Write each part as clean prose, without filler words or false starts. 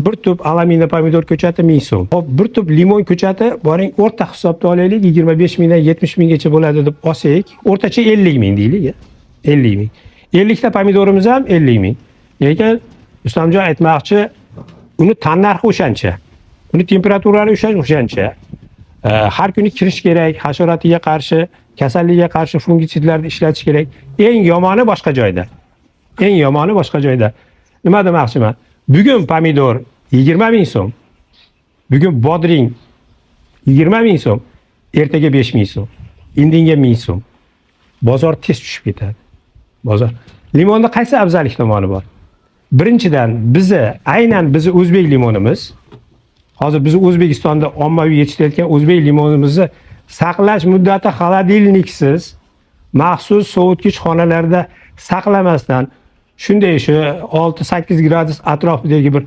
bir tup alamina pomidor ko'chati 1000 so'm. Hop, bir tup limon ko'chati boring o'rta hisobda olaylik, 25 mingdan 70 minggacha bo'ladi deb olsak, o'rtacha 50 ming deylik. 50 ming. 50 ta pomidorimiz ham 50 ming. Lekin Rustamjon aytmoqchi, uni tan narxi o'shancha. Uni temperaturasi o'shancha. Har kuni kirish kerak, hasharotga qarshi, kasallikka qarshi fungitsidlarni ishlatish kerak. Eng yomoni boshqa joyda. Eng yomoni boshqa joyda. Nima demoqchiman? Bugun pomidor 20 ming so'm. Bugun bodring 20 ming so'm. Ertaga 5 ming so'm. Indinga 1000 so'm. Bozor tez tushib ketadi. Bozor. Limonda qaysi afzallik tomoni bor? Birinchidan, aynan bizi o'zbek limonimiz, hozir biz O'zbekistonda ommaviy yetishtirilayotgan o'zbek limonimizni saqlash muddati xolodilniksiz, maxsus sovutgich xonalarda saqlamasdan, shunday shu 6-8 gradus atrofidagi bir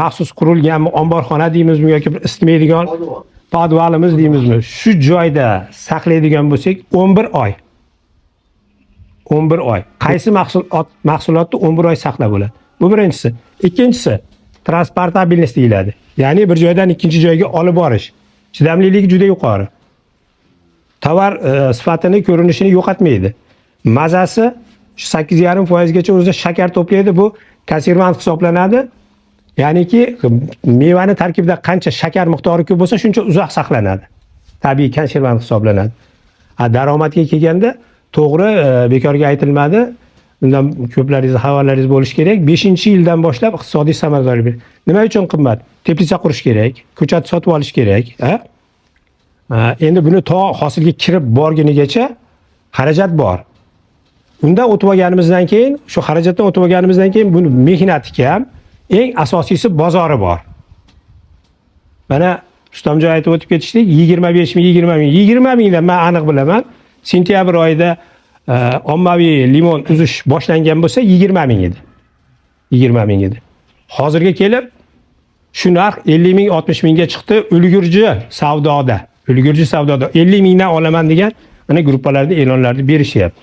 maxsus qurilgan omborxona deymizmi yoki bir isitmaydigan podvalimiz deymizmi, shu joyda saqlaydigan bo'lsak 11 oy. 11 oy. Qaysi mahsulotni 11 oy saqlab bo'ladi? Bu birinchisi. Ikkinchisi, transportabilnost deyiladi. Ya'ni bir joydan ikkinchi joyga olib borish. Chidamliligi juda yuqori. Tovar sifatini, ko'rinishini yo'qotmaydi. Mazasi 8,5% gacha o'zida shakar to'playdi. Bu konservant hisoblanadi. Ya'niki mevani tarkibida qancha shakar miqdori ko'p bo'lsa, shuncha uzoq saqlanadi. Tabiiy konservant hisoblanadi. Daromadga kelganda to'g'ri, bekorga aytilmadi. Bundan ko'plaringiz xabarlaringiz bo'lishi kerak. 5-yildan boshlab iqtisodiy samaradorlik beradi. Nima uchun qimmat? Teplitsa qurish kerak, ko'chat sotib olish kerak, Endi buni to hosilga kirib borgunigacha xarajat bor. Undan o'tib olganimizdan keyin, shu xarajatdan o'tib olganimizdan keyin buni mehnati ham, eng asosiysi bozori bor. Mana Rustamjon aytib o'tib ketishdik, 25 ming, 20 mingdan men aniq bilaman. Sentyabr oyida ommaviy limon uzish boshlangan bo'lsa 20 ming edi. 20 ming edi. Hozirga kelib shu narx 50 ming, 60 mingga chiqdi. Ulgurji savdoda 50 mingdan olaman degan mana gruppalarda e'lonlarni berishyapti.